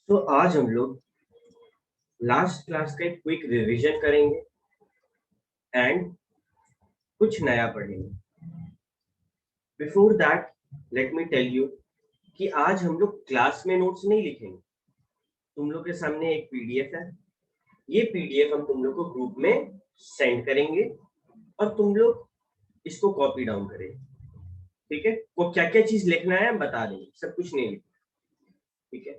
तो आज हम लोग लास्ट क्लास का एक क्विक रिवीजन करेंगे एंड कुछ नया पढ़ेंगे। Before that let me tell you कि आज हम लोग क्लास में नोट्स नहीं लिखेंगे। तुम लोग के सामने एक पीडीएफ है, ये पीडीएफ हम तुम लोग को ग्रुप में सेंड करेंगे और तुम लोग इसको कॉपी डाउन करेंगे। ठीक है, वो क्या क्या चीज लिखना है हम बता देंगे, सब कुछ नहीं लिखना। ठीक है,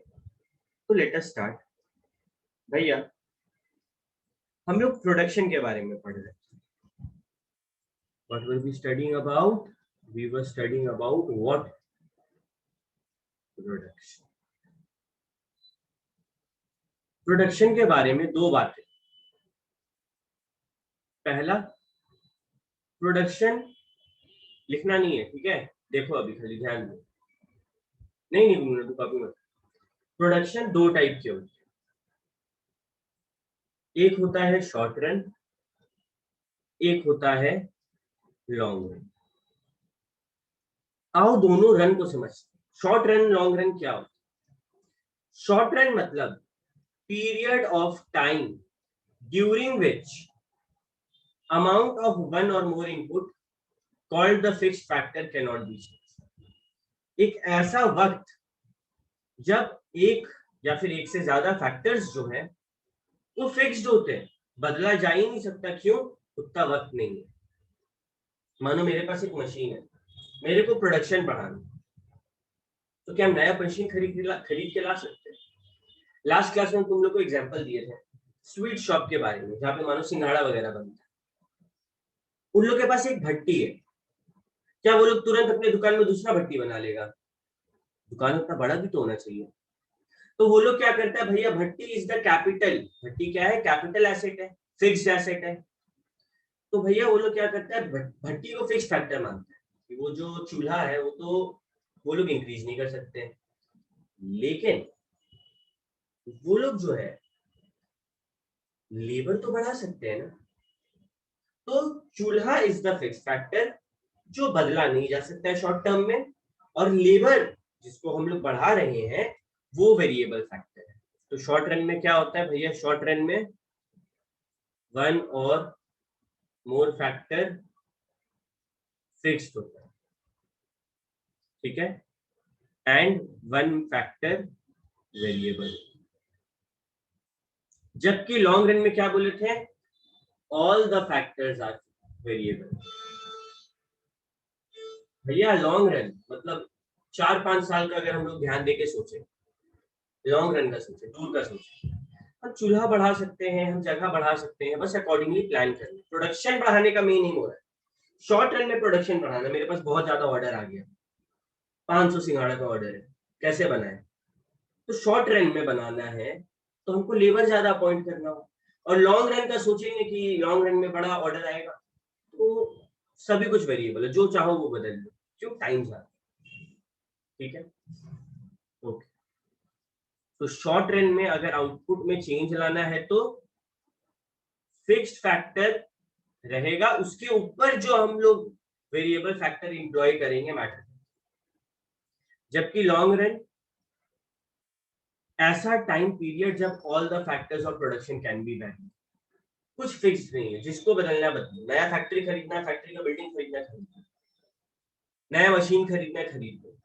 तो लेट अस स्टार्ट। भैया हम लोग प्रोडक्शन के बारे में पढ़ रहे हैं। What were we studying about? We were studying about what? Production. Production के बारे में दो बातें। पहला, प्रोडक्शन लिखना नहीं है, ठीक है, देखो अभी खाली ध्यान दो, नहीं नहीं कॉपी मत। प्रोडक्शन दो टाइप के होते हैं, एक होता है शॉर्ट रन, एक होता है लॉन्ग रन। आओ दोनों रन को समझते हैं। शॉर्ट रन लॉन्ग रन क्या होता है? शॉर्ट रन मतलब period of time during which amount of one or more input called the fixed factor cannot be changed। एक ऐसा वक्त जब एक या फिर एक से ज्यादा फैक्टर्स जो है वो फिक्स्ड होते हैं, बदला जा ही नहीं सकता। क्यों? उतना वक्त नहीं है। मानो मेरे पास एक मशीन है, मेरे को प्रोडक्शन बढ़ाना, तो क्या हम नया मशीन खरीद के ला सकते हैं? लास्ट क्लास में तुम लोग को एग्जांपल दिए थे स्वीट शॉप के बारे में, जहाँ पे मानो सिंघाड़ा वगैरह बनता है। उन लोग के पास एक भट्टी है, क्या वो लोग तुरंत अपने दुकान में दूसरा भट्टी बना लेगा? दुकान उतना बड़ा भी तो होना चाहिए। तो वो लोग क्या करता है, भैया भट्टी इज द कैपिटल। भट्टी क्या है? कैपिटल एसेट है, फिक्स्ड एसेट है। तो भैया वो लोग क्या करता है, भट्टी को फिक्स्ड फैक्टर मानते हैं कि वो जो चूल्हा है वो तो वो लोग इंक्रीज नहीं कर सकते, लेकिन वो लोग जो है लेबर तो बढ़ा सकते हैं ना। तो चूल्हा इज द फिक्स्ड फैक्टर जो बदला नहीं जा सकता है शॉर्ट टर्म में, और लेबर जिसको हम लोग बढ़ा रहे हैं वो वेरिएबल फैक्टर है। तो शॉर्ट रन में क्या होता है भैया? शॉर्ट रन में वन और मोर फैक्टर फिक्स्ड होता है, ठीक है, एंड वन फैक्टर वेरिएबल। जबकि लॉन्ग रन में क्या बोले थे? All the factors are variable. भैया लॉन्ग रन मतलब 4-5 साल का अगर हम लोग ध्यान देके सोचे, लॉन्ग रन का सोचे, दूर का सोचे, हम चूल्हा बढ़ा सकते हैं, हम जगह बढ़ा सकते हैं, बस अकॉर्डिंगली प्लान करें। प्रोडक्शन बढ़ाने का मेन एम हो रहा है शॉर्ट रन में प्रोडक्शन बढ़ाना। मेरे पास बहुत ज्यादा ऑर्डर आ गया, 500 सिंघाड़ा का ऑर्डर है, कैसे बनाए? तो शॉर्ट रन में बनाना है तो हमको लेबर ज्यादा अपॉइंट करना हो, और लॉन्ग रन का सोचेंगे कि लॉन्ग रन में बड़ा ऑर्डर आएगा तो सभी कुछ वेरिएबल है, जो चाहो वो बदल लो, क्यों? टाइम ज्यादा। ठीक है, ओके। तो शॉर्ट रन में अगर आउटपुट में चेंज लाना है तो फिक्स्ड फैक्टर रहेगा, उसके ऊपर जो हम लोग वेरिएबल फैक्टर इंप्लॉय करेंगे मैटर। जबकि लॉन्ग रन ऐसा टाइम पीरियड जब all the factors of production can be valid, कुछ फिक्स्ड नहीं है, जिसको बदलना बदलो। नया फैक्ट्री खरीदना, फैक्ट्री का बिल्डिंग खरीदना खरीदना, नया मशीन खरीदना खरीद लो,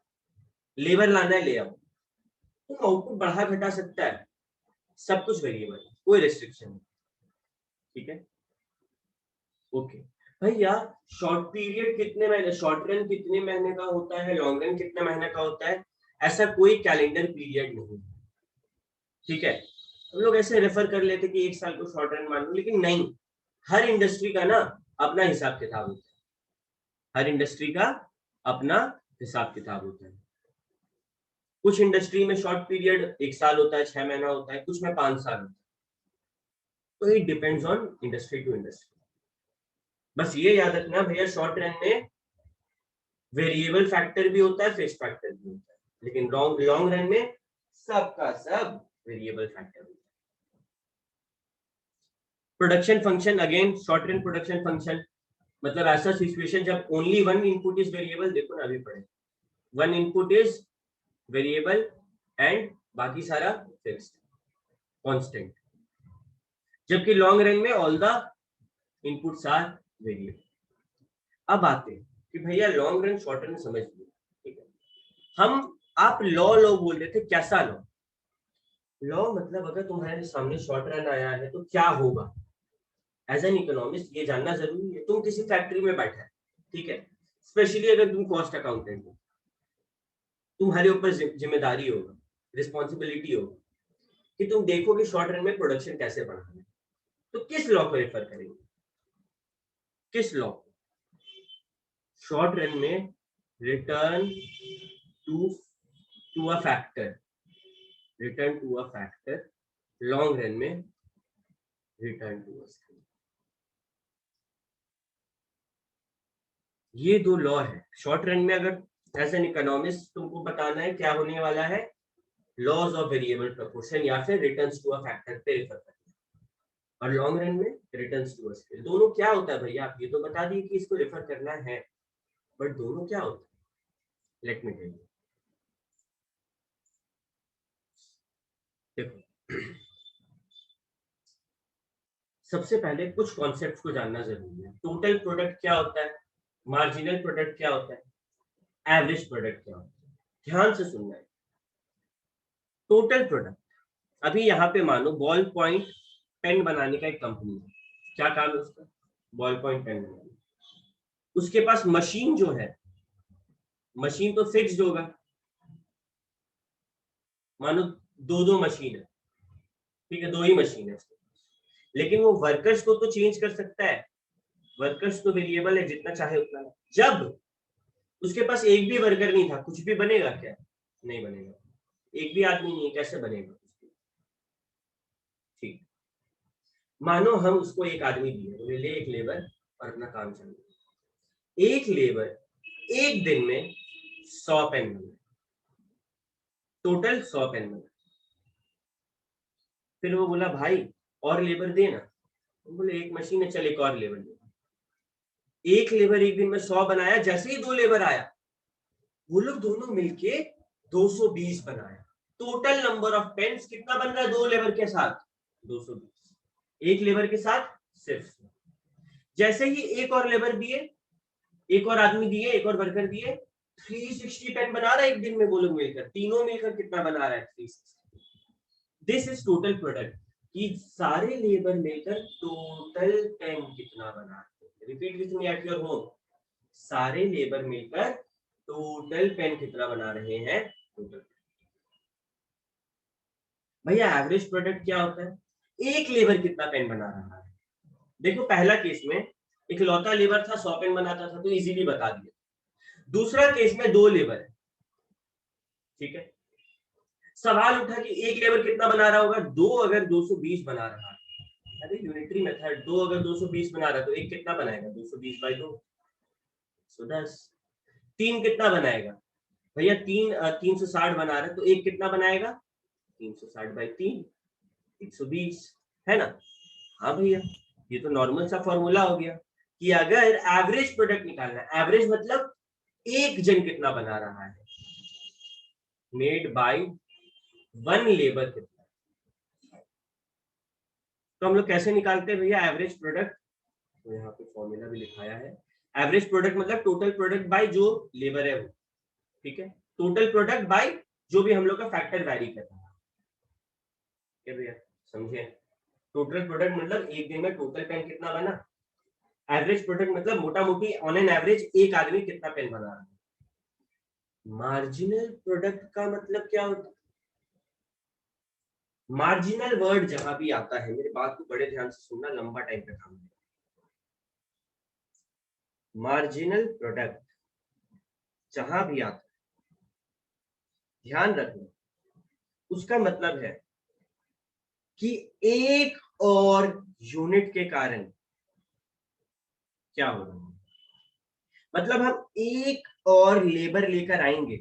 लेबर लाना है ले आओ। तुम आउटपुट बढ़ा घटा सकता है, सब कुछ वेरिएबल है, कोई रेस्ट्रिक्शन नहीं। ठीक है, ओके। भैया शॉर्ट पीरियड कितने महीने, शॉर्ट रन कितने महीने का होता है, लॉन्ग रन कितने महीने का होता है, ऐसा कोई कैलेंडर पीरियड नहीं। ठीक है, हम लोग ऐसे रेफर कर लेते कि एक साल को शॉर्ट रन मान लो, लेकिन नहीं, हर इंडस्ट्री का ना अपना हिसाब किताब होता है। हर इंडस्ट्री का अपना हिसाब किताब होता है। कुछ इंडस्ट्री में शॉर्ट पीरियड 1 साल होता है, 6 महीना होता है, कुछ में 5 साल होता है। तो it depends on industry to industry. बस ये याद रखना भैया, शॉर्ट रन में वेरिएबल फैक्टर भी होता है, फिक्स्ड फैक्टर भी होता है, लेकिन लॉन्ग रन में सबका सब वेरिएबल फैक्टर होता है। Production function, again short run production function मतलब ऐसा सिचुएशन जब only one input is variable. देखो ना अभी पढ़े, one input is variable and बाकी सारा फिक्स्ड कांस्टेंट, जबकि लॉन्ग रन में all the inputs are variable. अब आते हैं कि भैया लॉन्ग रन शॉर्ट रन समझ लिया, ठीक है। हम आप लॉ लॉ बोल रहे थे, कैसा लॉ? लॉ मतलब अगर तुम्हारे सामने शॉर्ट रन आया है तो क्या होगा, एज एन इकोनॉमिस्ट ये जानना जरूरी है। तुम किसी फैक्ट्री में बैठा है, ठीक है, स्पेशली अगर तुम कॉस्ट अकाउंटेंट हो, तुम्हारे ऊपर जिम्मेदारी होगा, रिस्पॉन्सिबिलिटी होगा कि तुम देखो कि शॉर्ट रन में प्रोडक्शन कैसे बढ़ाना है। तो किस लॉ को रेफर करेंगे, किस लॉ? शॉर्ट रन में return to to a factor, return to a factor, long run में रिटर्न टू अ स्केल। ये दो लॉ है शॉर्ट रन में। अगर एज एन इकोनॉमिस्ट तुमको बताना है क्या होने वाला है, लॉज ऑफ वेरिएबल प्रोपोर्शन या फिर रिटर्न्स टू अ फैक्टर पे रेफर करना है, और लॉन्ग रन में रिटर्न्स टू अ स्केल। दोनों क्या होता है भैया, आप ये तो बता दिए कि इसको रेफर करना है, बट दोनों क्या होता है, लेट मी टेल यू। देखो, सबसे पहले कुछ कॉन्सेप्ट्स को जानना जरूरी है। टोटल प्रोडक्ट क्या होता है, मार्जिनल प्रोडक्ट क्या होता है, एवरेज प्रोडक्ट क्या होता है। ध्यान से सुनना है। टोटल प्रोडक्ट, अभी यहाँ पे मानो बॉल पॉइंट पेन बनाने का एक कंपनी है, क्या काम है उसका, बॉल पॉइंट पेन बनाना। उसके पास मशीन जो है, मशीन तो फिक्स्ड होगा, मानो दो मशीन है, ठीक है, दो ही मशीन है, लेकिन वो वर्कर्स को तो चेंज कर सकता है, वर्कर्स तो वेरिएबल है, जितना चाहे उतना है। जब उसके पास एक भी वर्कर नहीं था, कुछ भी बनेगा क्या, नहीं बनेगा। एक भी आदमी नहीं है, कैसे बनेगा, ठीक। मानो हम उसको एक आदमी दिए, बोले ले एक लेबर और अपना काम चलो। एक लेबर एक दिन में 100 पेन बनाए, टोटल 100 पेन बनाए। फिर वो बोला भाई और लेबर देना, बोले एक मशीन है, चल एक और लेबर दे। एक लेबर एक दिन में 100 बनाया, जैसे ही दो लेबर आया, वो लोग दोनों मिलके 220 बनाया। टोटल नंबर ऑफ पेन्स कितना बन रहा है दो लेबर के साथ, 220। एक लेबर के साथ सिर्फ। जैसे ही एक और लेबर दिए, एक और आदमी दिए, एक और वर्कर दिए, 360 पेन बना रहा है एक दिन में। वो लोग मिलकर, तीनों मिलकर कितना बना रहा है, 360। दिस इज टोटल प्रोडक्ट, कि सारे लेबर मिलकर टोटल पेन कितना बना रहे हैं। Repeat with me at your home, सारे लेबर मिलकर टोटल पेन कितना बना रहे हैं, टोटल। भैया एवरेज प्रोडक्ट क्या होता है, एक लेबर कितना पेन बना रहा है। देखो पहला केस में इकलौता लेबर था, 100 पेन बनाता था, तो इजीली बता दिया। दूसरा केस में दो लेबर है, ठीक है। सवाल उठा कि एक लेबर कितना बना रहा होगा, दो अगर 220 बना रहा है, अरे यूनिटरी मेथड, दो अगर 220 बना रहा है तो एक कितना बनाएगा, 220 बाई 2, 110। तीन कितना बनाएगा भैया, तीन 360 बना रहा है, तो एक कितना बनाएगा, 360 बाई 3, 120, है ना। हाँ भैया, ये तो नॉर्मल सा फॉर्मूला हो गया कि अगर एवरेज प्रोडक्ट निकालना है, एवरेज मतलब एक जन कितना बना रहा है, मेड बाय वन लेबर कितना। तो हम लोग कैसे निकालते हैं भैया एवरेज प्रोडक्ट, तो यहाँ पे फॉर्मूला भी लिखाया है। एवरेज प्रोडक्ट मतलब टोटल प्रोडक्ट बाय जो लेबर है वो, ठीक है, टोटल प्रोडक्ट बाय जो भी हम लोग का फैक्टर वैरी कर रहा है, क्या भैया, समझे। टोटल प्रोडक्ट मतलब एक दिन में टोटल पेन कितना बना, एवरेज प्रोडक्ट मतलब मोटा मोटी ऑन एन एवरेज एक आदमी कितना पेन बना रहा है। मार्जिनल प्रोडक्ट का मतलब क्या होता है, मार्जिनल वर्ड जहां भी आता है, मेरे बात को बड़े ध्यान से सुनना, लंबा टाइम पे काम है। मार्जिनल प्रोडक्ट जहां भी आता है, ध्यान रखना, उसका मतलब है कि एक और यूनिट के कारण क्या होगा। मतलब हम एक और लेबर लेकर आएंगे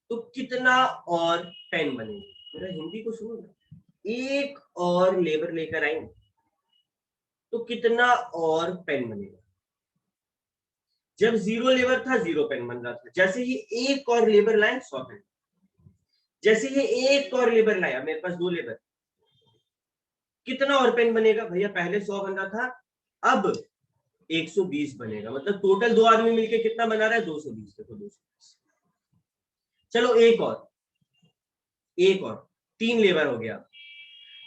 तो कितना और पेन बनेगा, मेरा हिंदी को सुनो ना, एक और लेबर लेकर आएंगे तो कितना और पेन बनेगा। जब जीरो लेबर था जीरो पेन बन रहा था, जैसे ही एक और लेबर लाइन 100 पेन। जैसे ये एक और लेबर लाया, मेरे पास 2 लेबर, कितना और पेन बनेगा भैया? पहले 100 बन रहा था, अब 120 बनेगा। मतलब टोटल 2 आदमी मिलके कितना बना रहा है? 220। देखो 220। चलो एक और 3 लेबर हो गया।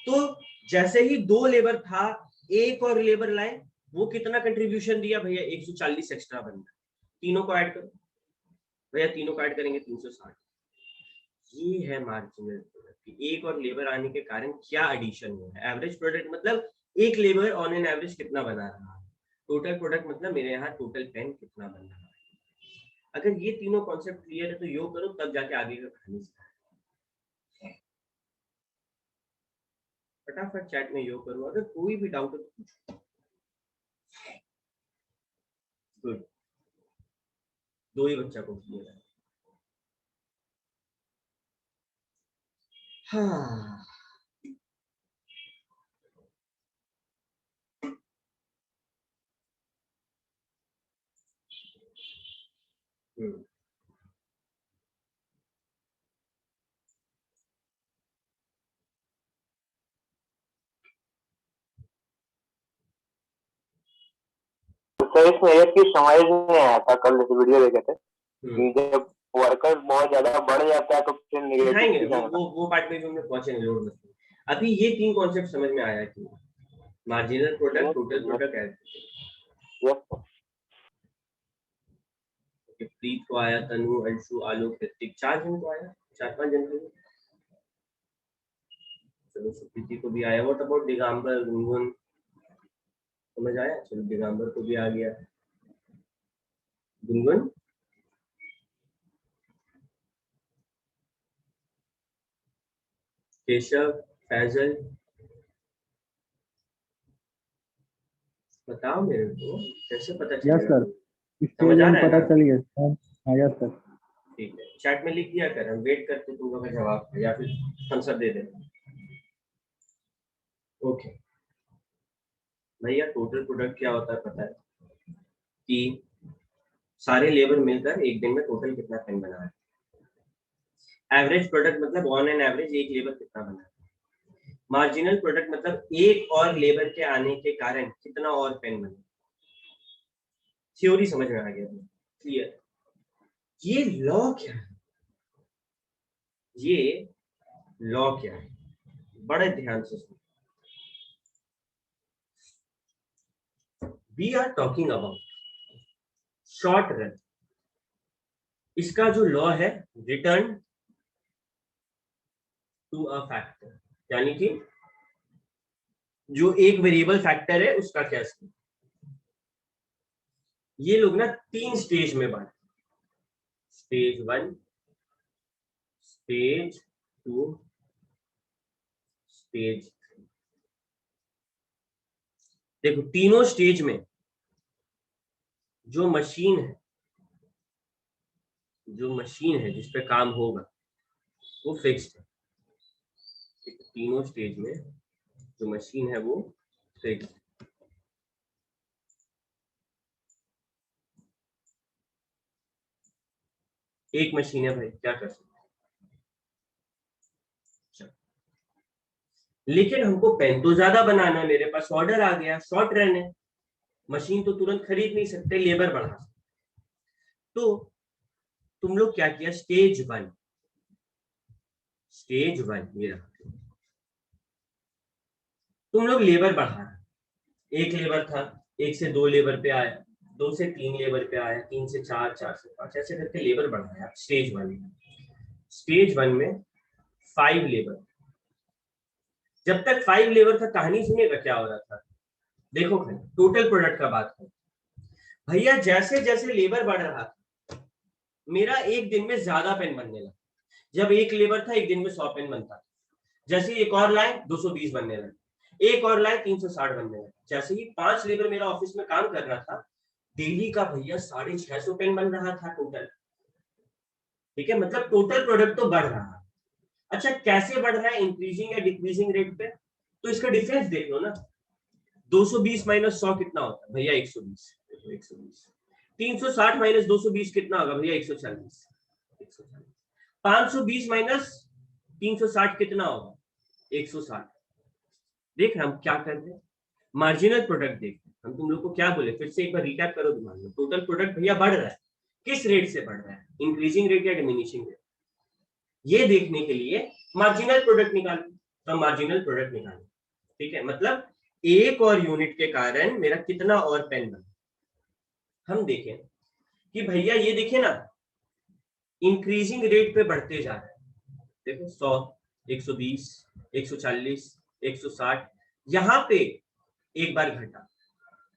तो जैसे ही 2 लेबर था, एक और लेबर लाए, वो कितना कंट्रीब्यूशन दिया भैया? 140 एक्स्ट्रा बन गया। तीनों को ऐड करो भैया, तीनों को ऐड करेंगे 360। ये है मार्जिनल प्रोडक्ट। एक और लेबर आने के कारण क्या एडिशन हुआ है। एवरेज प्रोडक्ट मतलब एक लेबर ऑन एन एवरेज कितना बना रहा है। टोटल प्रोडक्ट मतलब मेरे यहाँ टोटल पेन कितना बन रहा है। अगर ये तीनों कॉन्सेप्ट क्लियर है तो योग करो, तब जाके आगे का कहानी स्टार्ट। फटाफट चैट में योग करो, अगर कोई भी डाउट है तो पूछो। गुड, 2 ही बच्चा को क्लियर है। हाँ सर इसमें एक चीज समझ नहीं आया था, कल वीडियो देखे थे कि जब वर्कर बहुत ज्यादा बढ़ जाता है तो फिर दिखाएंगे, वो पार्ट में भी हमने पहुंचेंगे, लोड मत करो। अभी ये 3 कॉन्सेप्ट समझ में आया कि मार्जिनल प्रोडक्ट, टोटल प्रोडक्ट है। प्रीत को आया, तनु, अंशु, आलोक, ऋतिक, 4 जन को आया, 4-5 जन को। चलो सुप्रीति को भी आया। What about Digambar, Gungun? समझ आया? चलो दिगंबर को भी आ गया। गुनगुन, केशव, फैजल, बताओ मेरे को कैसे पता चलेगा? यस सर, समझ आ रहा है पता ना? चल गया। हाँ यस सर। ठीक है, चैट में लिख दिया कर, हम वेट करते तुम लोग का जवाब, या फिर थम्स अप दे दे। ओके भैया, टोटल प्रोडक्ट क्या होता है पता है? कि सारे लेबर मिलकर एक दिन में टोटल कितना पेन बना है। एवरेज प्रोडक्ट मतलब ऑन एन एवरेज एक लेबर कितना बना है। मार्जिनल प्रोडक्ट मतलब एक और लेबर के आने के कारण कितना और पेन बना। थ्योरी समझ में आ गया? क्लियर? ये लॉ क्या है? ये लॉ क्या है? बड़े ध्यान से सुनो। We are talking about short run. इसका जो लॉ है, रिटर्न टू अ फैक्टर, यानी कि जो एक वेरिएबल फैक्टर है उसका क्या स्कोप। ये लोग ना 3 स्टेज में बांटे, स्टेज 1, स्टेज 2, स्टेज 3। देखो तीनों स्टेज में जो मशीन है जिस पे काम होगा वो फिक्स्ड है। तीनों स्टेज में जो मशीन है वो फिक्स्ड है। एक मशीन है भाई, क्या कर सकते हैं। लेकिन हमको पेन तो ज्यादा बनाना है, मेरे पास ऑर्डर आ गया, शॉर्ट रन है, मशीन तो तुरंत खरीद नहीं सकते, लेबर बढ़ा सकते। तो तुम लोग क्या किया, स्टेज 1 ये रहा, तुम लोग लेबर बढ़ा। एक लेबर था, 1 से 2 लेबर पे आया, 2 से 3 लेबर पे आया, 3 से 4, 4 से 5, ऐसे करके लेबर बढ़ाया। स्टेज 1 में 5 लेबर। जब तक 5 लेबर था, कहानी सुनिएगा क्या हो रहा था। देखो टोटल प्रोडक्ट का बात है भैया, जैसे जैसे लेबर बढ़ रहा था, मेरा एक दिन में ज्यादा पेन बनने लगा। जब एक लेबर था, एक दिन में 100 पेन बनता था। जैसे एक और लाए, 220 बनने लगे। एक और लाए, 360 बनने लगे। जैसे ही 5 लेबर मेरा ऑफिस में काम कर रहा था, डेली का भैया 650 पेन बन रहा था टोटल। ठीक है, मतलब टोटल प्रोडक्ट तो बढ़ रहा है। अच्छा, कैसे बढ़ रहा है, इंक्रीजिंग या डिक्रीजिंग रेट पे? तो इसका डिफरेंस देख लो ना। 220 माइनस 100 कितना होता है भैया? 120। 360 माइनस 220 कितना होगा भैया? 140। 520 माइनस 360 कितना होगा? 160। देख हम क्या कर रहे हैं, मार्जिनल प्रोडक्ट देख रहे हैं। हम तुम लोग को क्या बोले, फिर से एक बार रिकैप करो दिमाग में। टोटल प्रोडक्ट भैया बढ़ रहा है, किस रेट से बढ़ रहा है? इंक्रीजिंग रेट या डिमिनिशिंग रेट? ये देखने के लिए मार्जिनल प्रोडक्ट निकालो, तो मार्जिनल प्रोडक्ट निकालो। ठीक है, मतलब एक और यूनिट के कारण मेरा कितना और पेन बना। हम देखें कि भैया ये देखिए ना, इंक्रीजिंग रेट पे बढ़ते जा रहा है। देखो 100, 120, 140, 160, यहाँ पे एक बार घटा।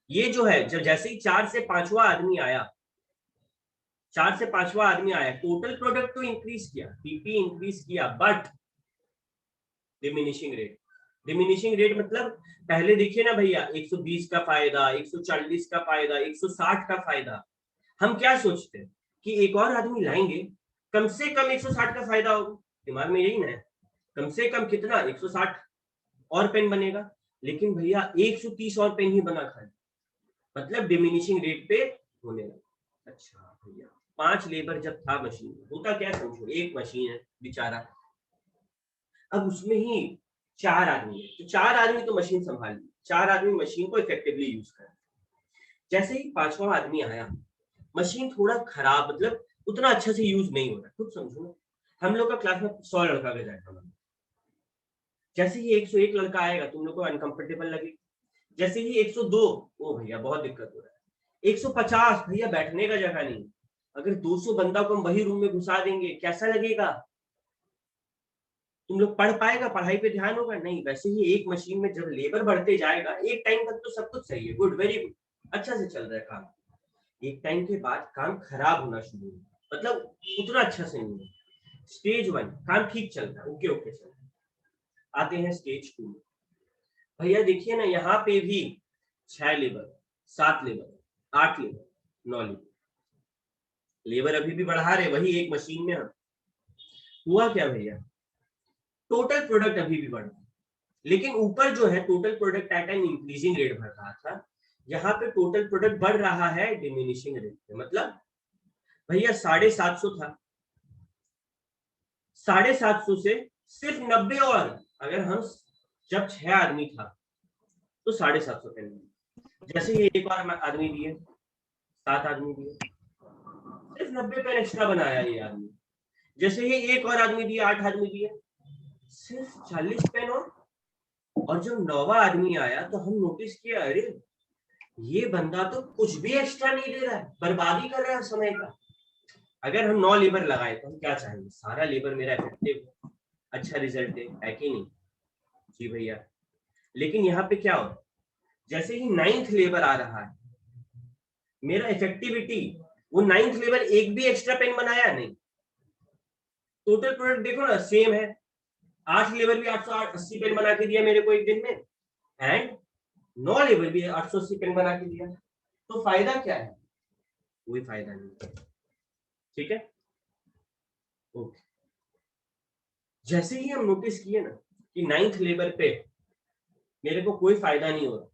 ये जो है, जब जैसे ही 4 से 5वां आदमी आया, 4 से 5वां आदमी आया, टोटल प्रोडक्ट तो इंक्रीज किया, पीपी इंक्रीज किया, but diminishing rate. Diminishing rate मतलब पहले देखिए ना भैया, 120 का फायदा, 140 का फायदा, 160 का फायदा। हम क्या सोचते हैं कि एक और आदमी लाएंगे, कम से कम 160 का फायदा होगा, दिमाग में यही ना है। कम से कम कितना, 160 और पेन बनेगा। लेकिन भैया 130 और पेन ही बना खाए, मतलब डिमिनिशिंग रेट पे होने लगा। अच्छा भैया 5 लेबर जब था मशीन में, होता क्या समझो, एक मशीन है बेचारा, अब उसमें ही 4 आदमी है, तो 4 आदमी तो मशीन संभाल ली, 4 आदमी मशीन को इफेक्टिवली यूज कर। जैसे ही 5वां आदमी आया, मशीन थोड़ा खराब, मतलब उतना अच्छा से यूज नहीं हो रहा। खुद समझो ना, हम लोग का क्लास में 100 लड़का का जाएगा, जैसे ही 101 लड़का आएगा तुम लोग को अनकंफर्टेबल लगेगा। जैसे ही 102, ओ भैया बहुत दिक्कत हो रहा है। 150, भैया बैठने का जगह नहीं। अगर 200 बंदा को हम वही रूम में घुसा देंगे, कैसा लगेगा? तुम लोग पढ़ पाएगा, पढ़ाई पे ध्यान होगा नहीं। वैसे ही एक मशीन में जब लेबर बढ़ते जाएगा, एक टाइम तक तो सब कुछ सही है, गुड, वेरी गुड, अच्छा से चल रहा है काम। एक टाइम के बाद काम खराब होना शुरू हो, मतलब उतना अच्छा से नहीं है। स्टेज 1 काम ठीक चल रहा है, ओके ओके चल रहा है। आते हैं स्टेज 2। भैया देखिए ना, यहाँ पे भी 6 labour, 7 labour, 8 labour, 9 labour. Labour अभी भी बढ़ा रहे, वही एक मशीन में हम। हुआ क्या भैया, टोटल प्रोडक्ट अभी भी बढ़ रहा है, लेकिन ऊपर जो है total product at an increasing rate बढ़ रहा था, यहाँ पे टोटल प्रोडक्ट बढ़ रहा है डिमिनिशिंग रेट पे। मतलब भैया 750 था, 750 से सिर्फ 90 और, अगर हम जब 6 आदमी था तो 750 पेन। जैसे ही एक और आदमी दिए, 7 आदमी दिए, सिर्फ 90 पेन एक्स्ट्रा बनाया ये आदमी। जैसे ही एक और आदमी दिए, 8 आदमी दिए, सिर्फ 40 पेन और जब 9वां आदमी आया तो हम नोटिस किया, अरे ये बंदा तो कुछ भी एक्स्ट्रा नहीं दे रहा है, बर्बादी कर रहा है समय का। अगर हम 9 लेबर लगाए तो हम क्या चाहेंगे, सारा लेबर मेरा इफेक्टिव हो, अच्छा रिजल्ट है कि नहीं? जी भैया। लेकिन यहाँ पे क्या हो, जैसे ही 9th लेबर आ रहा है, मेरा इफेक्टिविटी, वो 9th लेबर एक भी एक्स्ट्रा पेन बनाया नहीं। टोटल प्रोडक्ट देखो ना सेम है, 8 लेबर भी 880 पेन बना के दिया मेरे को एक दिन में, एंड 9 लेबर भी 880 पेन बना के दिया। तो फायदा क्या है? कोई फायदा नहीं। ठीक है, ओके। जैसे ही हम नोटिस किए ना कि 9th लेबर पे मेरे को कोई फायदा नहीं हो रहा,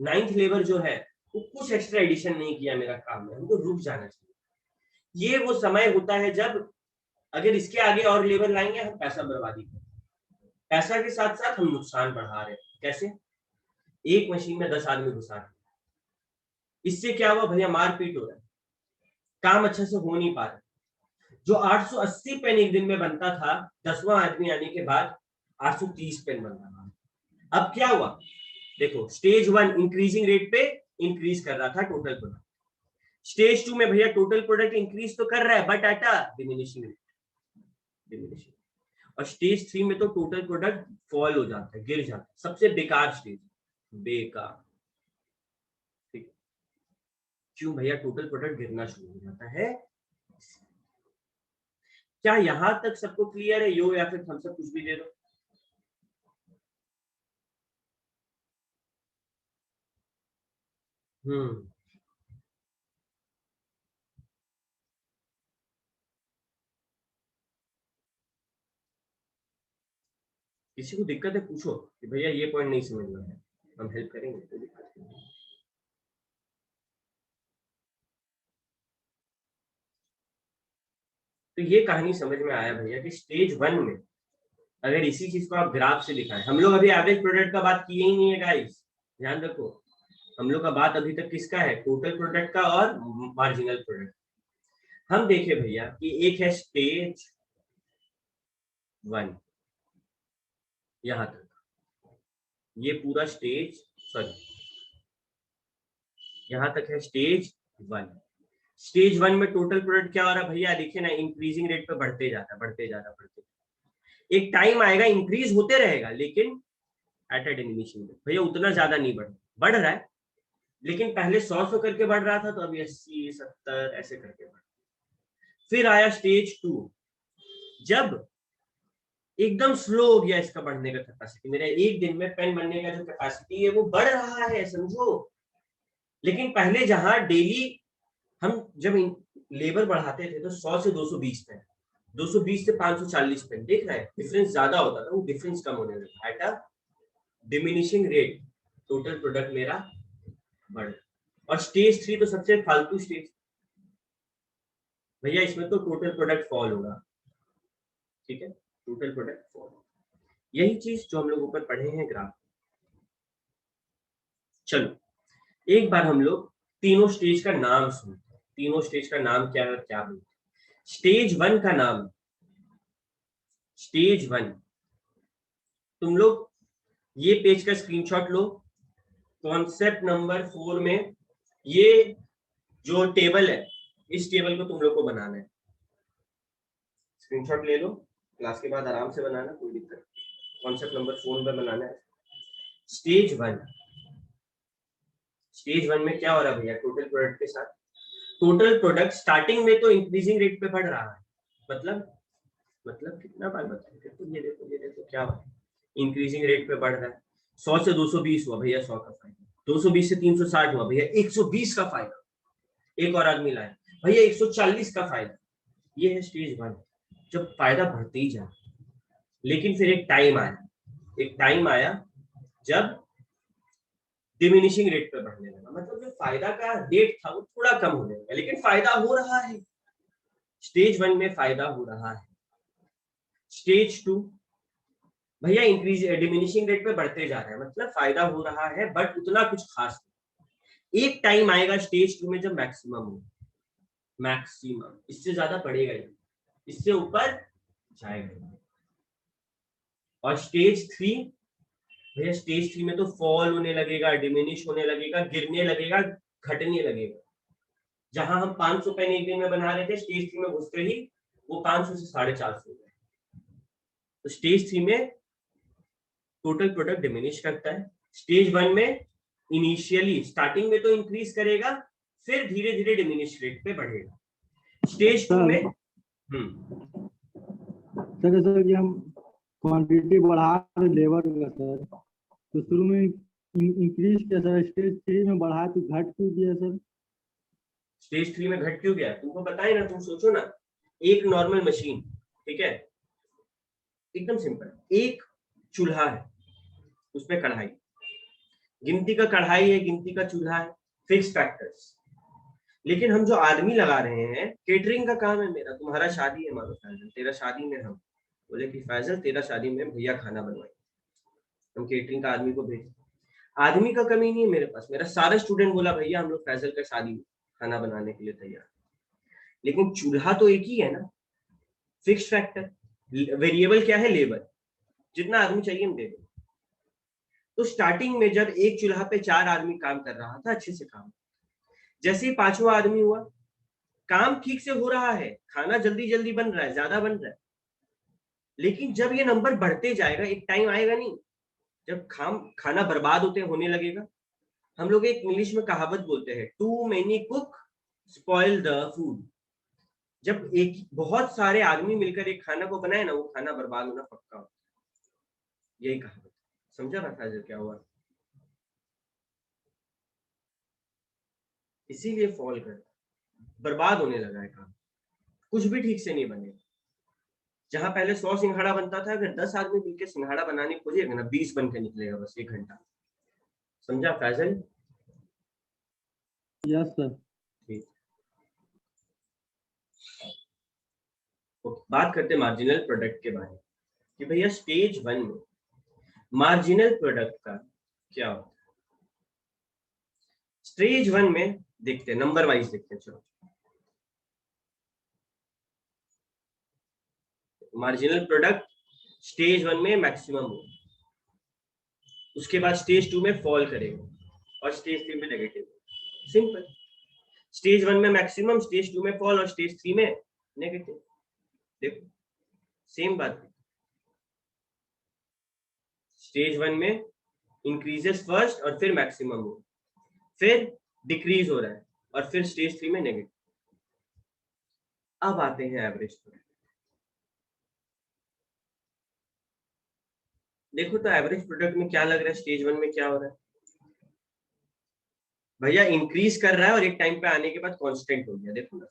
9th लेबर जो है वो कुछ एक्स्ट्रा एडिशन नहीं किया मेरा काम में, हमको रुक जाना चाहिए। ये वो समय होता है जब अगर इसके आगे और लेबर लाएंगे हम पैसा बर्बादी करें, पैसा के साथ साथ हम नुकसान बढ़ा रहे हैं। कैसे? एक मशीन में 10 आदमी घुसा रहे, इससे क्या हुआ भैया, मारपीट हो रहा है, काम अच्छे से हो नहीं पा रहा। जो 880 पेन एक दिन में बनता था, 10वां आदमी आने के बाद 830 पेन बन रहा। अब क्या हुआ, देखो स्टेज 1 इंक्रीजिंग रेट पे इंक्रीज कर रहा था टोटल प्रोडक्ट, स्टेज 2 में भैया टोटल प्रोडक्ट इंक्रीज तो कर रहा है but at a diminishing rate, diminishing. और स्टेज 3 में तो टोटल प्रोडक्ट फॉल हो जाता है, गिर जाता है, सबसे बेकार स्टेज, बेकार। ठीक, क्यों भैया, टोटल प्रोडक्ट गिरना शुरू हो जाता है। क्या यहां तक सबको क्लियर है यो, या फिर हम सब कुछ भी दे दो? हम्म, किसी को दिक्कत है पूछो कि भैया ये पॉइंट नहीं समझ में है, हम हेल्प करेंगे, कोई दिक्कत नहीं। तो ये कहानी समझ में आया भैया कि स्टेज 1 में अगर इसी चीज को आप ग्राफ से दिखाएं, हम लोग अभी एवरेज प्रोडक्ट का बात किए ही नहीं है गाइस, ध्यान रखो। हम लोग का बात अभी तक किसका है, टोटल प्रोडक्ट का और मार्जिनल प्रोडक्ट। हम देखे भैया कि एक है स्टेज 1, यहां तक ये पूरा स्टेज, सॉरी यहां तक है स्टेज 1। स्टेज 1 में टोटल प्रोडक्ट क्या हो रहा है भैया, देखिए ना, इंक्रीजिंग रेट पे बढ़ते जा रहा है, बढ़ते जा रहा है, बढ़ते। एक टाइम आएगा इंक्रीज होते रहेगा, लेकिन एट अ डिमिनिशिंग रेट। भैया उतना ज्यादा नहीं बढ़ रहा है, लेकिन पहले 100 करके बढ़ रहा था, तो अभी 80 70 ऐसे करके बढ़। फिर आया स्टेज 2, जब एकदम स्लो हो गया इसका बढ़ने का कैपेसिटी। मेरा एक दिन में पेन बनने का जो कैपेसिटी है वो बढ़ रहा है, समझो। लेकिन पहले जहां डेली हम जब लेबर बढ़ाते थे तो 100 से 220 पेन, 220 से 540 पेन, देख रहे हैं डिफरेंस ज्यादा होता था, वो डिफरेंस कम होने लगा eight a diminishing rate. Total product मेरा बढ़। और स्टेज 3 तो सबसे फालतू स्टेज भैया, इसमें तो टोटल प्रोडक्ट फॉल होगा, ठीक है, टोटल प्रोडक्ट फॉल। यही चीज जो हम लोग ऊपर पढ़े हैं ग्राफ। चलो एक बार हम लोग तीनों स्टेज का नाम सुनते हैं, तीनों स्टेज का नाम क्या है, क्या बोलते हैं। स्टेज 1 का नाम, स्टेज 1, तुम लोग ये पेज का स्क्रीनशॉट लो। कॉन्सेप्ट नंबर 4 में ये जो टेबल है, इस टेबल को तुम लोग को बनाना है। स्क्रीनशॉट ले लो, क्लास के बाद आराम से बनाना, कोई दिक्कत नहीं। कॉन्सेप्ट नंबर 4 में बनाना है। स्टेज 1, स्टेज 1 में क्या हो रहा है भैया, टोटल प्रोडक्ट के साथ टोटल प्रोडक्ट स्टार्टिंग में तो इंक्रीजिंग रेट पे बढ़ रहा है। मतलब कितना बार बताएंगे, तो ये देखो क्या हुआ, इंक्रीजिंग रेट पे बढ़ रहा है। 100 से 220 हुआ भैया 100 का फायदा, 220 से 360 हुआ भैया 120 का फायदा, एक और आदमी लाए भैया 140 का फायदा। ये है स्टेज 1, जब फायदा बढ़ते ही जा। लेकिन फिर एक टाइम आया जब डिमिनिशिंग रेट पे बढ़ने लगा, मतलब जो फायदा का रेट था वो थोड़ा कम होने लगा, लेकिन फायदा हो रहा है। स्टेज 1 में फायदा हो रहा है। स्टेज 2 भैया इंक्रीज डिमिनिशिंग रेट पे बढ़ते जा रहे हैं, मतलब फायदा हो रहा है बट उतना कुछ खास नहीं। एक टाइम आएगा स्टेज 2 में जब मैक्सिमम हो, मैक्सिमम, इससे ज्यादा बढ़ेगा ही, इससे ऊपर जाएगा। और स्टेज 3 भैया, स्टेज 3 में तो फॉल होने लगेगा, डिमिनिश होने लगेगा, गिरने लगेगा, घटने लगेगा। जहां हम 500 पेन एक दिन में बना रहे थे, स्टेज 3 में घुसते ही वो 500 से 450 हो गए। तो स्टेज 3 में टोटल प्रोडक्ट डिमिनिश करता है। स्टेज 1 में इनिशियली स्टार्टिंग में तो इंक्रीज करेगा, फिर धीरे धीरे डिमिनिश रेट पे बढ़ेगा। स्टेज 2 में सर जैसे कि हम क्वांटिटी बढ़ा रहे लेबर का सर, तो शुरू में इंक्रीज किया सर, स्टेज 3 में बढ़ा तो घट क्यों गया सर? स्टेज 3 में घट क्यों गया, तुमको बताए ना, तुम सोचो ना, एक नॉर्मल मशीन, ठीक है, एकदम सिंपल, एक चूल्हा है, उसमें कढ़ाई, गिनती का कढ़ाई है, गिनती का चूल्हा है, फिक्स फैक्टर्स। लेकिन हम जो आदमी लगा रहे हैं, केटरिंग का काम है मेरा, तुम्हारा शादी है मानो फैजल, तेरा शादी में हम बोले कि फैजल तेरा शादी में भैया खाना बनवाए, हम केटरिंग का आदमी को भेज। आदमी का कमी नहीं है मेरे पास, मेरा सारा स्टूडेंट बोला भैया हम लोग फैजल का शादी में खाना बनाने के लिए तैयार। लेकिन चूल्हा तो एक ही है ना, फिक्स फैक्टर, वेरिएबल क्या है, लेबर, जितना आदमी चाहिए हम दे दें। तो स्टार्टिंग में जब एक चूल्हा पे 4 आदमी काम कर रहा था, अच्छे से काम, जैसे ही 5वां आदमी हुआ, काम ठीक से हो रहा है, खाना जल्दी जल्दी बन रहा है, ज्यादा बन रहा है। लेकिन जब ये नंबर बढ़ते जाएगा, एक टाइम आएगा नहीं जब खाना बर्बाद होने लगेगा। हम लोग एक इंग्लिश में कहावत बोलते हैं, too many cook spoil the food. जब एक बहुत सारे आदमी मिलकर एक खाना को बनाए ना, वो खाना बर्बाद होना पक्का होता है। यही कहावत, समझा ना फैजल क्या हुआ? इसीलिए फॉल कर, बर्बाद होने लगा है काम, कुछ भी ठीक से नहीं बनेगा। जहां पहले 100 सिंघाड़ा बनता था, अगर 10 आदमी मिलकर सिंघाड़ा बनाने खोजेगा ना, 20 बन के निकलेगा बस 1 घंटा। समझा फैजल? Yes sir. ठीक, तो बात करते मार्जिनल प्रोडक्ट के बारे में, कि भैया स्टेज 1 में मार्जिनल प्रोडक्ट का क्या होता है। स्टेज 1 में देखते हैं, नंबर वाइज देखते हैं। चलो, मार्जिनल प्रोडक्ट स्टेज 1 में मैक्सिमम हो, उसके बाद स्टेज 2 में फॉल करेगा और स्टेज 3 में नेगेटिव। सिंपल। स्टेज 1 में मैक्सिमम, स्टेज 2 में फॉल और स्टेज 3 में नेगेटिव। देखो सेम बात है। स्टेज 1 में इंक्रीजेस फर्स्ट और फिर मैक्सिमम हो, फिर डिक्रीज हो रहा है और फिर स्टेज 3 में नेगेटिव। अब आते हैं एवरेज पर। देखो तो एवरेज प्रोडक्ट में क्या लग रहा है, स्टेज 1 में क्या हो रहा है भैया, इंक्रीज कर रहा है और एक टाइम पे आने के बाद कांस्टेंट हो गया। देखो ना,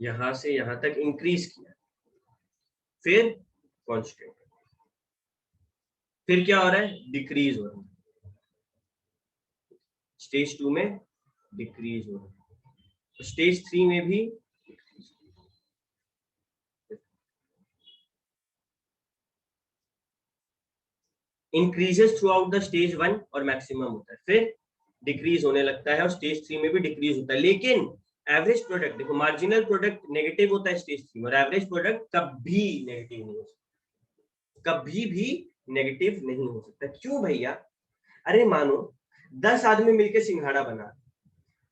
यहां से यहां तक इंक्रीज किया, फिर कांस्टेंट, फिर क्या हो रहा है, डिक्रीज हो रहा है। स्टेज 2 में डिक्रीज हो रहा है, स्टेज 3 में भी increases through out the stage 1 और मैक्सिमम होता है, फिर डिक्रीज होने लगता है और स्टेज 3 में भी डिक्रीज होता है। लेकिन एवरेज प्रोडक्ट देखो, मार्जिनल प्रोडक्ट नेगेटिव होता है स्टेज 3 में, और एवरेज प्रोडक्ट कभी नेगेटिव नहीं हो सकता, कभी भी नेगेटिव नहीं हो सकता। क्यों भैया? अरे मानो 10 आदमी मिलकर सिंघाड़ा बना,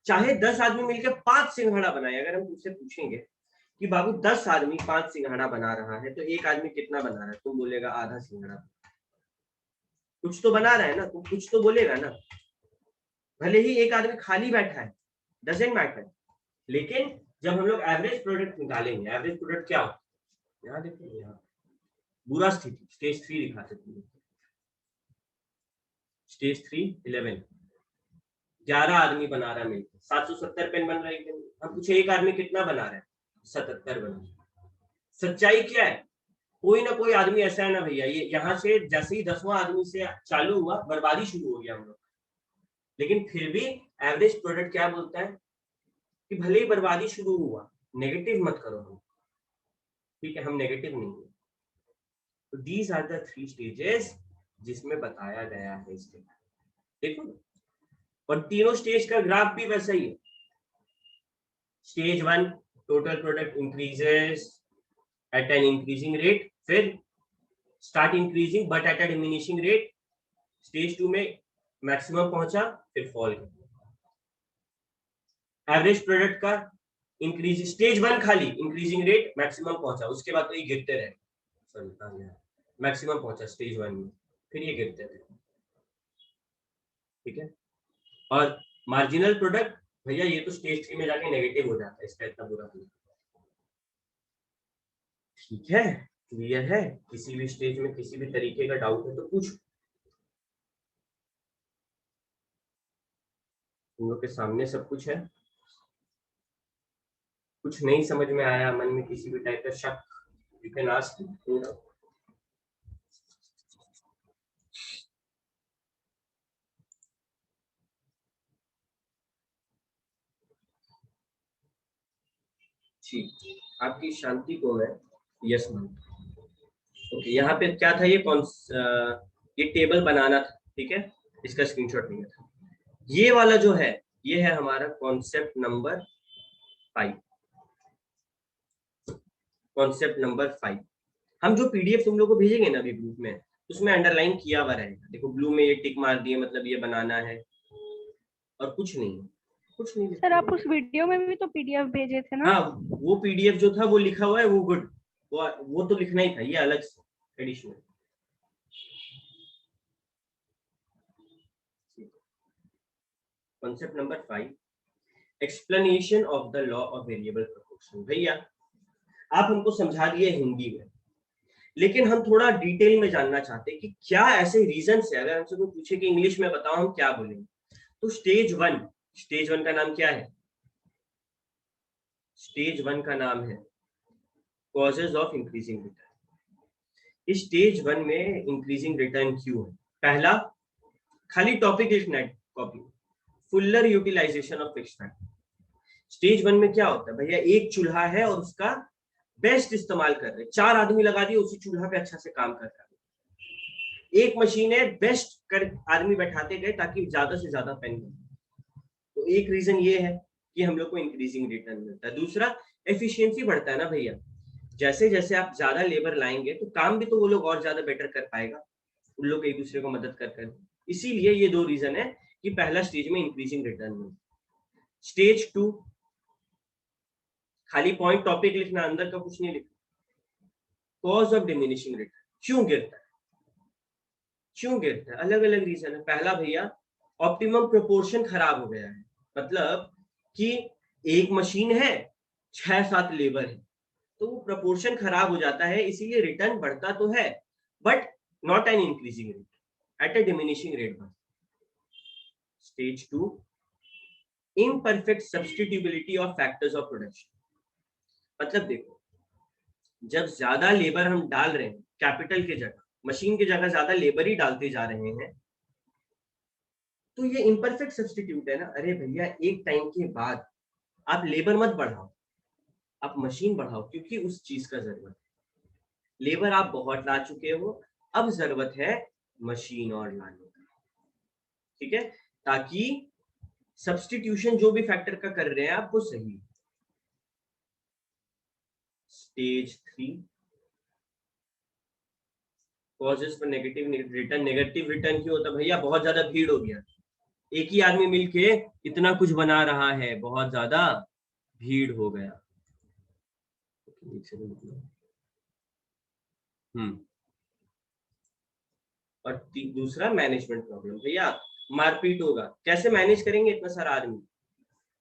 चाहे 10 आदमी मिलकर 5 सिंघाड़ा बनाए, अगर हम तुझसे पूछेंगे कि बाबू 10 आदमी 5 सिंघाड़ा बना रहा है तो एक आदमी कितना बना रहा है, तुम बोलेगा आधा सिंघाड़ा। कुछ तो बना रहा है ना, तुम कुछ तो बोलेगा ना, भले ही एक आदमी खाली बैठा है, डजंट मैटर। लेकिन जब हम लोग एवरेज प्रोडक्ट निकालेंगे, एवरेज प्रोडक्ट क्या होता है, यहाँ देखो, यहाँ बुरा स्थिति स्टेज 3 दिखाते थे, स्टेज 3 11 11 आदमी बना रहा है मिलकर, 770 पेन बन रहा है। हम पूछे एक आदमी कितना बना रहा है, 77 बना रहा है। सच्चाई क्या है, कोई ना कोई आदमी ऐसा है ना भैया, ये यहाँ से जैसे ही 10वां आदमी से चालू हुआ, बर्बादी शुरू हो गया हम लोग। लेकिन फिर भी एवरेज प्रोडक्ट क्या बोलता है कि भले ही बर्बादी शुरू हुआ, नेगेटिव मत करो हम, ठीक है, हम नेगेटिव नहीं है। तो दीज आर द 3 स्टेजेस जिसमें बताया गया है इसके बारे में। देखो, और तीनों स्टेज का ग्राफ भी वैसा ही है। Stage 1 total product increases at an increasing rate, फिर start increasing but at a diminishing rate. Stage 2 में मैक्सिमम पहुंचा, फिर फॉल कर। एवरेज प्रोडक्ट का इंक्रीज, स्टेज 1 खाली इंक्रीजिंग रेट, मैक्सिमम पहुंचा, उसके बाद तो ये गिरते रहे, सॉरी मैक्सिमम पहुंचा स्टेज 1 में, फिर ये गिरते रहे, ठीक है। और मार्जिनल प्रोडक्ट भैया ये तो स्टेज 3 में जाके नेगेटिव हो जाता है, इसका इतना बुरा नहीं, ठीक है, क्लियर है। किसी भी स्टेज में किसी भी तरीके का डाउट है तो पूछ, तुम लोग के सामने सब कुछ है। कुछ नहीं समझ में आया, मन में किसी भी टाइप का शक, यू कैन आस्क। ठीक, आपकी शांति को मैं यस मानता हूं। ओके, यहाँ पे क्या था, ये टेबल बनाना था, ठीक है, इसका स्क्रीनशॉट लिया था। ये वाला जो है, ये है हमारा कॉन्सेप्ट नंबर 5। कॉन्सेप्ट नंबर 5 हम जो पीडीएफ तुम लोग को भेजेंगे ना अभी ग्रुप में, उसमें अंडरलाइन किया हुआ रहेगा। देखो ब्लू में ये टिक मार दिए, मतलब ये बनाना है, और कुछ नहीं, कुछ नहीं। सर आप उस वीडियो में भी तो पीडीएफ भेजे थे ना? हाँ, वो पीडीएफ जो था वो लिखा हुआ है, वो गुड, वो तो लिखना ही था, ये अलग से additional. Concept number 5, explanation of the law of variable proportion. भैया आप हमको समझा दिए हिंदी में, लेकिन हम थोड़ा डिटेल में जानना चाहते हैं कि क्या ऐसे रीजन है। अगर हमसे कोई पूछे कि इंग्लिश में बताओ, हम क्या बोलेंगे? तो स्टेज 1 का नाम क्या है? स्टेज 1 का नाम है कॉजेज ऑफ इंक्रीजिंग रिटर्न। इस स्टेज 1 में इंक्रीजिंग रिटर्न क्यों है? पहला, खाली टॉपिक लिखना है copy, fuller utilization of fixed factor. Stage 1 में क्या होता है भैया, एक चूल्हा है और उसका बेस्ट इस्तेमाल कर रहे हैं, 4 आदमी लगा दिए उसी चूल्हा पे अच्छा से काम कर रहा है, एक मशीन है बेस्ट कर आदमी बैठाते गए ताकि ज्यादा से ज्यादा पेन बने। तो एक रीजन ये है कि हम लोग को इंक्रीजिंग रिटर्न मिलता है। दूसरा, एफिशिएंसी बढ़ता है ना भैया, जैसे जैसे आप ज्यादा लेबर लाएंगे तो काम भी तो वो लोग और ज्यादा बेटर कर पाएगा, उन लोग एक दूसरे को मदद कर। इसीलिए ये 2 रीजन है कि पहला स्टेज में इंक्रीजिंग रिटर्न मिलता है। स्टेज 2, खाली पॉइंट टॉपिक लिखना, अंदर का कुछ नहीं लिखना। कॉज ऑफ डिमिनिशिंग रिटर्न, क्यों गिरता है, क्यों गिरता है, अलग अलग रीजन है। पहला भैया, ऑप्टिमम प्रोपोर्शन खराब हो गया है, मतलब कि एक मशीन है 6-7 लेबर है, तो वो प्रोपोर्शन खराब हो जाता है, इसीलिए रिटर्न बढ़ता तो है but not an increasing rate, at a diminishing rate. Stage 2, imperfect substitutability of factors of production, मतलब देखो जब ज्यादा लेबर हम डाल रहे हैं कैपिटल की जगह, मशीन की जगह ज्यादा लेबर ही डालते जा रहे हैं, तो ये इम्परफेक्ट सब्स्टिट्यूट है ना। अरे भैया एक टाइम के बाद आप लेबर मत बढ़ाओ, आप मशीन बढ़ाओ, क्योंकि उस चीज का जरूरत है। लेबर आप बहुत ला चुके हो, अब जरूरत है मशीन और लाने का, ठीक है, ताकि सब्स्टिट्यूशन जो भी फैक्टर का कर रहे हैं आप वो सही। स्टेज 3, कॉजेस पर नेगेटिव रिटर्न। नेगेटिव रिटर्न क्यों होता है भैया, बहुत ज्यादा भीड़ हो गया, एक ही आदमी मिलके इतना कुछ बना रहा है, बहुत ज्यादा भीड़ हो गया। और दूसरा मैनेजमेंट प्रॉब्लम, भैया मारपीट होगा, कैसे मैनेज करेंगे इतना सारा आदमी,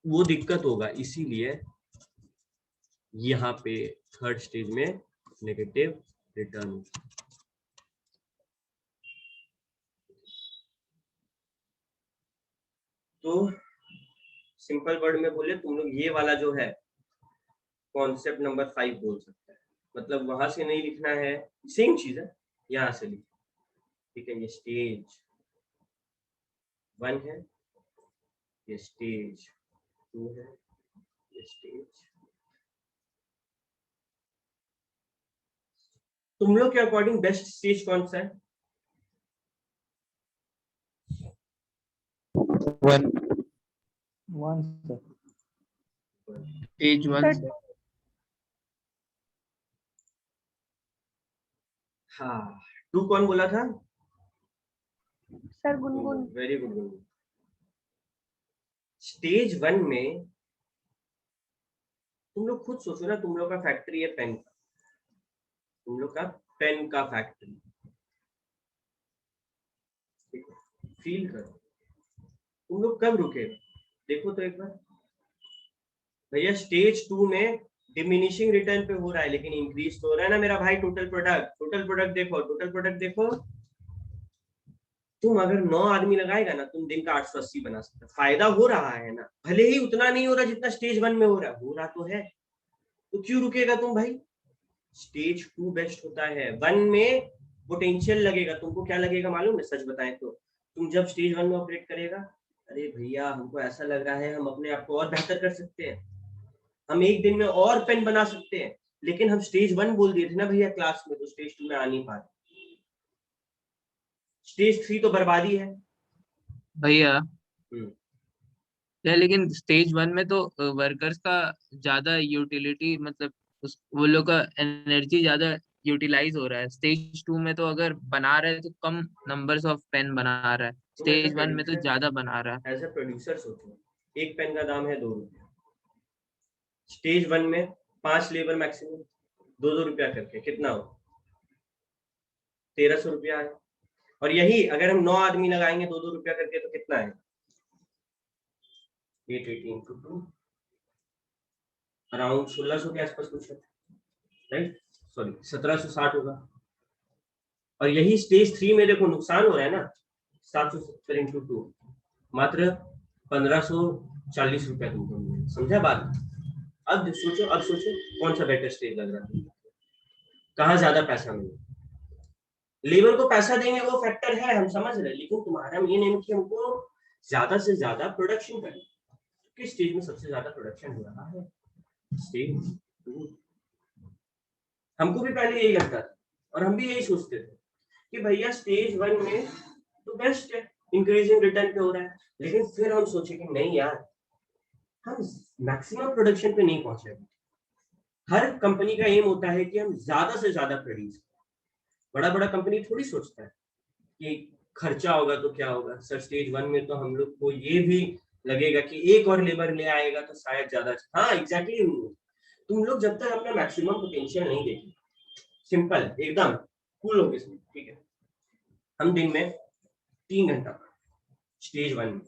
वो दिक्कत होगा, इसीलिए यहाँ पे थर्ड स्टेज में नेगेटिव रिटर्न। तो सिंपल वर्ड में बोले तुम लोग ये वाला जो है कॉन्सेप्ट नंबर 5 बोल सकते हैं, मतलब वहां से नहीं लिखना है, सेम चीज है, यहाँ से लिखना, ठीक है। ये स्टेज 1 है, ये स्टेज 2 है, ये स्टेज। तुम लोग के अकॉर्डिंग बेस्ट स्टेज कौन सा है? 1 1 स्टेज 1 सर हाँ, 2 कौन बोला था? Sir Gungun. Very good Gungun. Stage 1 में तुम लोग खुद सोचो ना, तुम लोग का फैक्ट्री है पेन का, तुम लोग का पेन का फैक्ट्री, फील करो तुम लोग कब रुके, देखो तो एक बार भैया। स्टेज 2 में डिमिनिशिंग रिटर्न पे हो रहा है लेकिन इंक्रीज तो हो रहा है ना मेरा भाई। टोटल प्रोडक्ट देखो, टोटल प्रोडक्ट देखो। तुम अगर 9 आदमी लगाएगा ना, तुम दिन का 880 बना सकते हो, फायदा हो रहा है ना, भले ही उतना नहीं हो रहा जितना स्टेज 1 में हो रहा तो है, तो क्यों रुकेगा तुम भाई। स्टेज 2 बेस्ट होता है। 1 में पोटेंशियल लगेगा, तुमको क्या लगेगा मालूम है, सच बताएं तो तुम जब स्टेज 1 में ऑपरेट करेगा, अरे भैया हमको ऐसा लग रहा है हम अपने आप को और बेहतर कर सकते हैं, हम एक दिन में और पेन बना सकते हैं, लेकिन हम स्टेज 1 बोल दिए थे ना भैया क्लास में, तो स्टेज 2 में आ नहीं पाते। स्टेज 3 तो बर्बादी है भैया। लेकिन स्टेज 1 में तो वर्कर्स का ज्यादा यूटिलिटी, मतलब वो लोग का एनर्जी ज्यादा यूटिलाइज हो रहा है। स्टेज 2 में तो अगर बना रहे हैं तो कम नंबर्स ऑफ पेन बना रहा है, स्टेज 1 में तो ज्यादा बना रहा है। एज ए प्रोड्यूसर सोचो, एक पेन का दाम है 2 रुपया, स्टेज 1 में 5 लेबर मैक्सिमम, 2-2 रुपया करके कितना हो, 1300 रुपया है। और यही अगर हम 9 आदमी लगाएंगे 2-2 रुपया करके तो कितना है, 880 into 2, अराउंड 1600 के आसपास कुछ है, राइट, सॉरी 1760 होगा। और यही स्टेज 3 में देखो नुकसान हो रहा है ना, 770 into 2 मात्र 1540 रुपया तुमको मिलेगा, समझा बात। अब सोचो कौन सा बेटर स्टेज लग रहा है, कहाँ ज्यादा पैसा मिलेगा। लेबर को पैसा देंगे वो फैक्टर है, हम समझ रहे हैं, लेकिन तुम्हारा मेन एम कि हमको ज्यादा से ज्यादा प्रोडक्शन करना, किस स्टेज में सबसे ज्यादा प्रोडक्शन हो रहा है, स्टेज 2। हमको भी पहले यही लगता था और हम भी यही सोचते थे कि भैया स्टेज 1 में तो बेस्ट है, इंक्रीजिंग रिटर्न पे हो रहा है। लेकिन फिर हम सोचे कि नहीं यार, हम मैक्सिमम प्रोडक्शन पे नहीं पहुंचे। हर कंपनी का एम होता है कि हम ज्यादा से ज्यादा प्रोड्यूस। बड़ा बड़ा कंपनी थोड़ी सोचता है कि खर्चा होगा तो क्या होगा। सर स्टेज 1 में तो हम लोग को ये भी लगेगा कि एक और लेबर ले आएगा तो शायद ज्यादा। हाँ एग्जैक्टली, तुम लोग जब तक अपना मैक्सिमम पोटेंशियल नहीं देखे, सिंपल एकदम कूल हो गए, ठीक है। हम दिन में 3 घंटा स्टेज 1 में,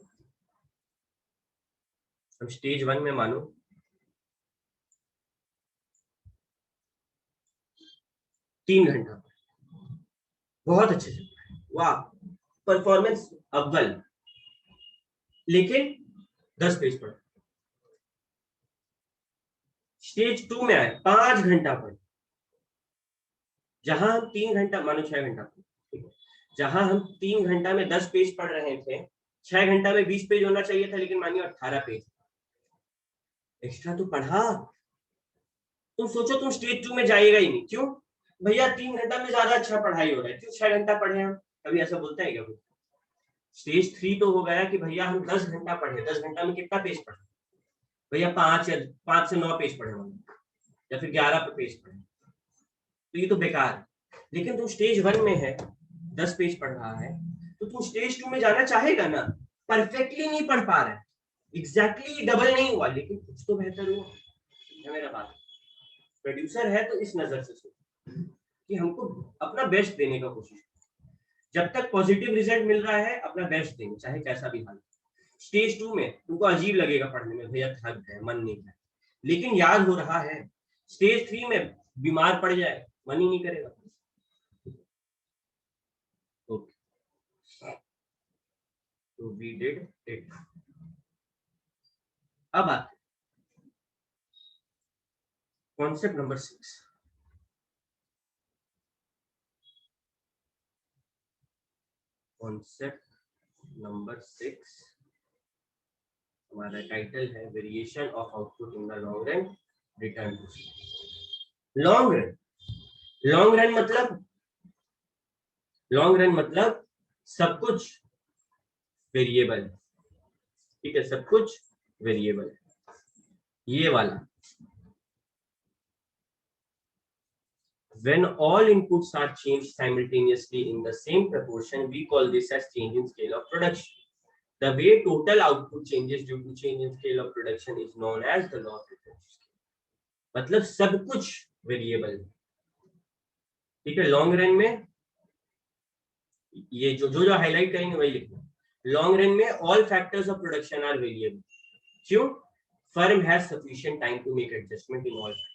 हम स्टेज 1 में मानो 3 घंटा, बहुत अच्छे से, वाह परफॉर्मेंस अव्वल, लेकिन 10 पेज पढ़े। स्टेज 2 में आए 5 घंटा पढ़े, जहां हम 3 घंटा मानो 6 घंटा, ठीक है, जहां हम 3 घंटा में 10 पेज पढ़ रहे थे, 6 घंटा में 20 पेज होना चाहिए था, लेकिन मानिए 18 पेज एक्स्ट्रा तो पढ़ा। तुम सोचो तुम स्टेज 2 में जाइएगा ही नहीं, क्यों भैया 3 घंटा में ज्यादा अच्छा पढ़ाई हो रहा है, क्यों 6 घंटा पढ़े हम, कभी ऐसा बोलता है क्या कोई? स्टेज 3 तो हो गया कि भैया हम 10 घंटा पढ़े, 10 घंटा में कितना पेज पढ़े भैया, 5 से 9 पेज पढ़े होंगे या फिर 11 पेज पढ़े, तो ये तो बेकार है। लेकिन तुम स्टेज 1 में है, 10 पेज पढ़ रहा है, तो तुम स्टेज 2 में जाना चाहेगा ना। परफेक्टली नहीं पढ़ पा रहा है, एग्जैक्टली डबल नहीं हुआ, लेकिन कुछ तो बेहतर हुआ है। मेरा बात प्रोड्यूसर है तो इस नजर से सोचो कि हमको अपना बेस्ट देने का कोशिश, जब तक पॉजिटिव रिजल्ट मिल रहा है अपना बेस्ट देंगे, चाहे कैसा भी हाल। स्टेज 2 में तुमको अजीब लगेगा पढ़ने में, भैया थक गए, मन नहीं है, लेकिन याद हो रहा है। स्टेज 3 में बीमार पड़ जाए, मन ही नहीं करेगा। तो वी डिड इट। अब आते कॉन्सेप्ट नंबर 6। कॉन्सेप्ट नंबर 6 हमारा टाइटल है variation of output in the long run, return to long run. Long run मतलब, लॉन्ग रन मतलब सब कुछ वेरिएबल, ठीक है, सब कुछ वेरिएबल। ये वाला when all inputs are changed simultaneously in the same proportion, we call this as change in scale of production. The way total output changes due to change in scale of production is known as the law of difference. मतलब सब कुछ variable, ठीक है। Long run में ये जो highlight करेंगे वही लिखना। लॉन्ग रन में all factors of production are variable. क्यों? Firm has sufficient time to make adjustment in all factors.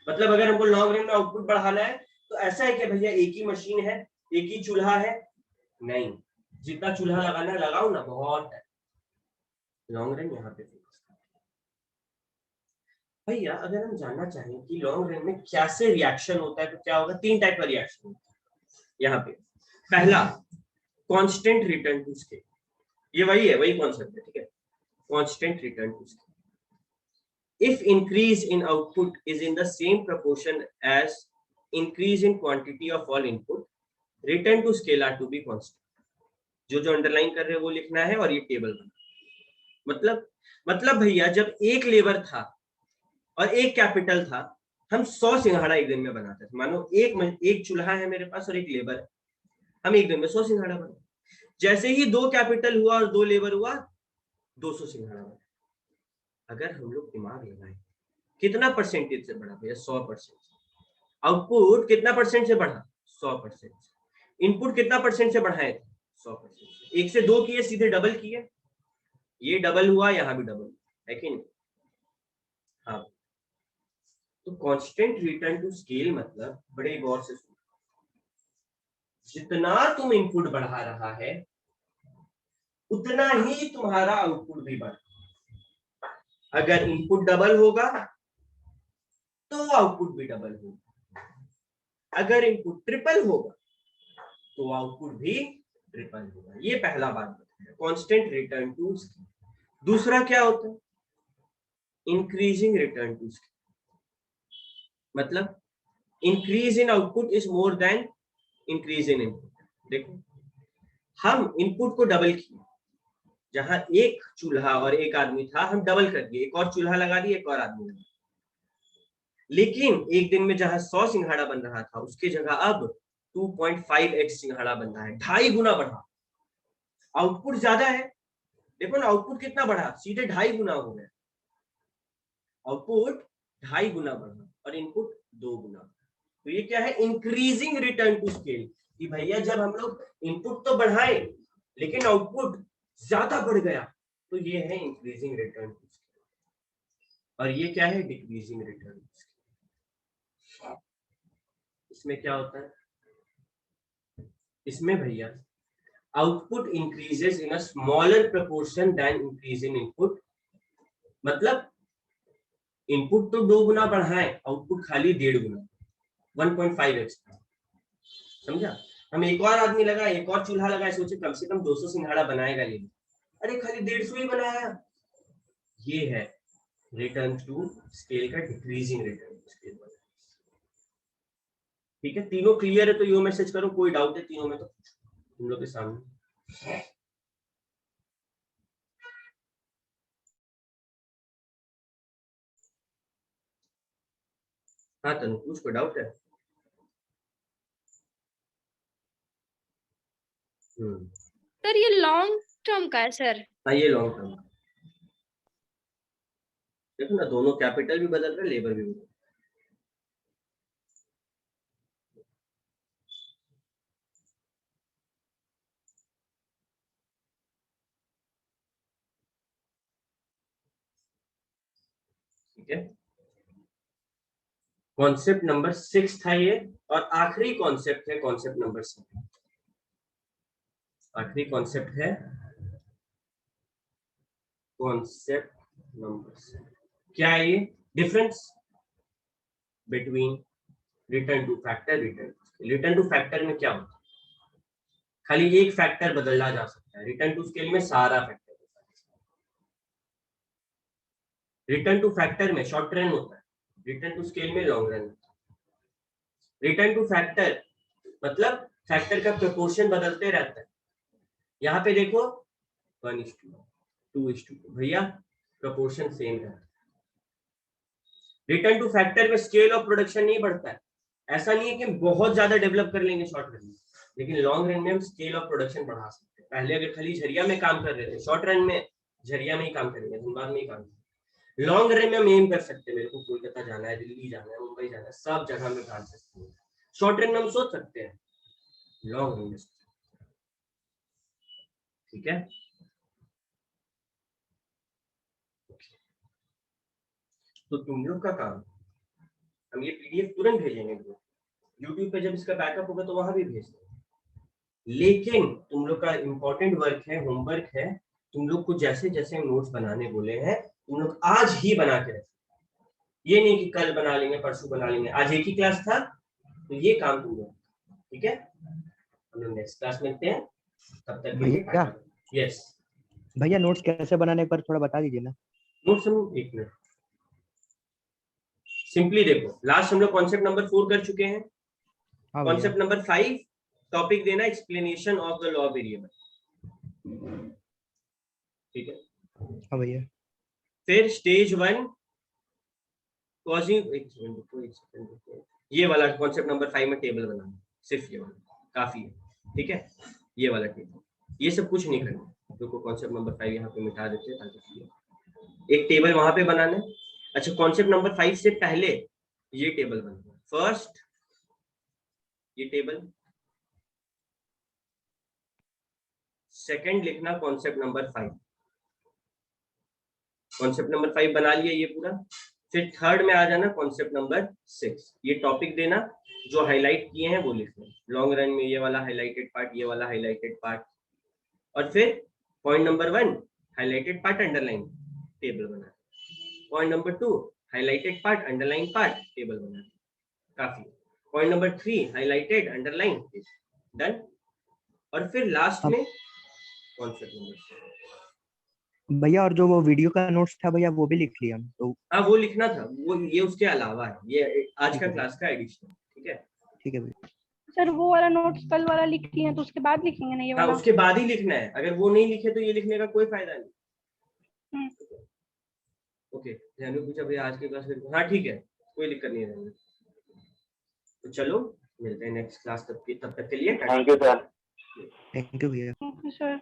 मतलब अगर हमको लॉन्ग रन में आउटपुट बढ़ाना है तो ऐसा है कि भैया एक ही मशीन है, एक ही चूल्हा है, नहीं, जितना चूल्हा लगाना है लगाओ ना, बहुत है। लॉन्ग रन यहाँ पे भैया अगर हम जानना चाहें कि लॉन्ग रन में कैसे रिएक्शन होता है तो क्या होगा? 3 टाइप का रिएक्शन होता है यहाँ पे। पहला कांस्टेंट रिटर्न टू स्केल, ये वही है, वही कॉन्सेप्ट है, ठीक है। Constant return to scale, if increase in output is in the same proportion as increase in quantity of all input, return to scale are to be constant. जो underline कर रहे हैं वो लिखना है और ये टेबल बना। मतलब भैया जब एक लेबर था और एक कैपिटल था, हम 100 सिंघाड़ा एक दिन में बनाते थे। मानो एक चूल्हा है मेरे पास और एक लेबर है, हम एक दिन में 100 सिंघाड़ा बनाते। जैसे ही 2 कैपिटल हुआ और 2 लेबर हुआ, 200 सिंघाड़ा बना। अगर हम लोग दिमाग लगाएं, कितना परसेंटेज से बढ़ा भैया? 100%। आउटपुट कितना परसेंट से बढ़ा? 100%। इनपुट कितना परसेंट से बढ़ाए? 100%। 1 से 2 किए, सीधे डबल किए, ये डबल हुआ, यहाँ भी डबल है कि नहीं? हाँ। तो कांस्टेंट रिटर्न टू स्केल मतलब, बड़े गौर से सुनो, जितना तुम इनपुट बढ़ा रहा है उतना ही तुम्हारा आउटपुट भी बढ़ा। अगर इनपुट डबल होगा तो आउटपुट भी डबल होगा, अगर इनपुट ट्रिपल होगा तो आउटपुट भी ट्रिपल होगा। ये पहला बात बताया, कांस्टेंट रिटर्न टू स्केल। दूसरा क्या होता है? Increasing return to scale. मतलब increase in output is more than increase in input. देखो हम इनपुट को डबल किए, जहां एक चूल्हा और एक आदमी था हम डबल कर दिए, एक और चूल्हा लगा दिए, एक और आदमी लगा। लेकिन एक दिन में जहां 100 सिंघाड़ा बन रहा था उसके जगह अब 2.5x सिंघाड़ा बन रहा है, 2.5 गुना बढ़ा। आउटपुट ज्यादा है, देखो ना आउटपुट कितना बढ़ा, सीधे 2.5 गुना हो गया। आउटपुट 2.5 गुना बढ़ा और इनपुट 2 गुना। तो ये क्या है, इंक्रीजिंग रिटर्न टू स्केल, कि भैया जब हम लोग इनपुट तो बढ़ाए लेकिन आउटपुट ज्यादा बढ़ गया, तो ये है इंक्रीजिंग रिटर्न टू स्केल। और ये क्या है, डिक्रीजिंग रिटर्न टू स्केल। इसमें क्या होता है, इसमें भैया output increases in a smaller proportion than increase in input. मतलब इनपुट तो 2 गुना बढ़ाए, आउटपुट खाली 1.5 गुना, 1.5x। समझा? हम एक और आदमी लगा, एक और चूल्हा लगाए, सोचे कम से कम 200 सिंघाड़ा बनाएगा, ये अरे खाली 150 ही बनाया। ये है रिटर्न टू स्केल का डिक्रीजिंग रिटर्न टू स्केल। ठीक है, तीनों क्लियर है तो यो मैसेज करो, कोई डाउट है तीनों में तो तुम लोग के सामने। हाँ तनु, कुछ को डाउट है? सर ये लॉन्ग टर्म का है सर? हाँ ये लॉन्ग टर्म। देखो ना दोनों कैपिटल भी बदल रहे, लेबर भी बदल रहे। ठीक है, कॉन्सेप्ट नंबर 6 था ये, और आखिरी कॉन्सेप्ट है कॉन्सेप्ट नंबर 7। आखिरी कॉन्सेप्ट है कॉन्सेप्ट नंबर 7। क्या है ये, difference between return two factor, return two factor में क्या होता है, खाली एक फैक्टर बदला जा सकता है, रिटर्न टू स्केल में सारा फैक्टर। रिटर्न टू फैक्टर में शॉर्ट रन होता है, रिटर्न टू स्केल में लॉन्ग रन होता है। रिटर्न टू फैक्टर मतलब फैक्टर का प्रोपोर्शन बदलते रहता है। यहाँ पे देखो 1:2, 2:2, भैया प्रोपोर्शन सेम रहता है। रिटर्न टू फैक्टर में स्केल ऑफ प्रोडक्शन नहीं बढ़ता है, ऐसा नहीं है कि हम बहुत ज्यादा डेवलप कर लेंगे शॉर्ट रन में, लेकिन लॉन्ग रन में हम स्केल ऑफ प्रोडक्शन बढ़ा सकते हैं। पहले अगर खाली झरिया में काम कर रहे थे, शॉर्ट रन में झरिया में ही काम करेंगे, धनबाद में ही काम करेंगे। लॉन्ग रन में हम एम कर सकते हैं, मेरे को कोलकाता जाना है, दिल्ली जाना है, मुंबई जाना है, सब जगह में भाग सकते हैं। शॉर्ट रन में हम सोच सकते हैं, लॉन्ग रन में। ठीक है, तो तुम लोग का काम, हम ये पीडीएफ तुरंत भेजेंगे यूट्यूब पे, जब इसका बैकअप होगा तो वहां भी भेज देंगे। लेकिन तुम लोग का इंपॉर्टेंट वर्क है, होमवर्क है, तुम लोग को जैसे जैसे नोट्स बनाने बोले हैं तुम लोग आज ही बना के रखो। ये नहीं कि कल बना लेंगे, परसों बना लेंगे, आज एक ही क्लास था तो ये काम तुम लोग। ठीक है, हम लोग नेक्स्ट क्लास मिलते हैं, तब तक के लिए यस। भैया नोट्स कैसे बनाने पर थोड़ा बता दीजिए ना। नोट्स हम एक मिनट सिंपली देखो, लास्ट हम लोग कॉन्सेप्ट नंबर 4 कर चुके हैं। कॉन्सेप्ट नंबर 5 टॉपिक देना explanation of the law variable. ठीक है, हाँ भैया। फिर स्टेज 1 कॉजिंग, ये वाला कॉन्सेप्ट नंबर 5 में टेबल बनाना, सिर्फ ये वाला काफी है। ठीक है, ये वाला टेबल, ये सब कुछ नहीं करना, तो कॉन्सेप्ट नंबर 5 यहाँ पे मिटा देते हैं ताकि एक टेबल वहां पे बनाना है। अच्छा, कॉन्सेप्ट नंबर 5 से पहले ये टेबल बनाना, फर्स्ट ये टेबल, सेकंड लिखना कॉन्सेप्ट नंबर 5। कॉन्सेप्ट नंबर 5 बना लिया ये पूरा। फिर थर्ड में आ जाना कॉन्सेप्ट नंबर 6, ये टॉपिक देना, जो हाईलाइट किए हैं वो लिखना, लॉन्ग रन में ये वाला हाईलाइटेड पार्ट, ये वाला हाईलाइटेड पार्ट। और फिर point number 1 highlighted part underline table बना। Point number 2 highlighted part underline part table बना, काफी। Point number 3 highlighted underline, done. और फिर लास्ट में कॉन्सेप्ट नंबर 7। भैया और जो वो वीडियो का नोट्स था भैया वो भी लिख लिया हम तो। हाँ वो लिखना था, वो ये उसके अलावा है, ये आज ठीक का है। क्लास का एडिशन, ठीक है। ठीक है भैया। सर वो वाला नोट्स कल वाला लिख लिए हैं तो उसके बाद लिखेंगे ना ये हाँ वाला? उसके बाद ही लिखना है, अगर वो नहीं लिखे तो ये लिखने का कोई फायदा नहीं। हम्म। ओके जानू पूछा भैया आज की क्लास में, हाँ ठीक है कोई दिक्कत नहीं है। तो चलो मिलते हैं नेक्स्ट क्लास, तब तक के लिए thank you sir. Thank you भैया। Okay sir.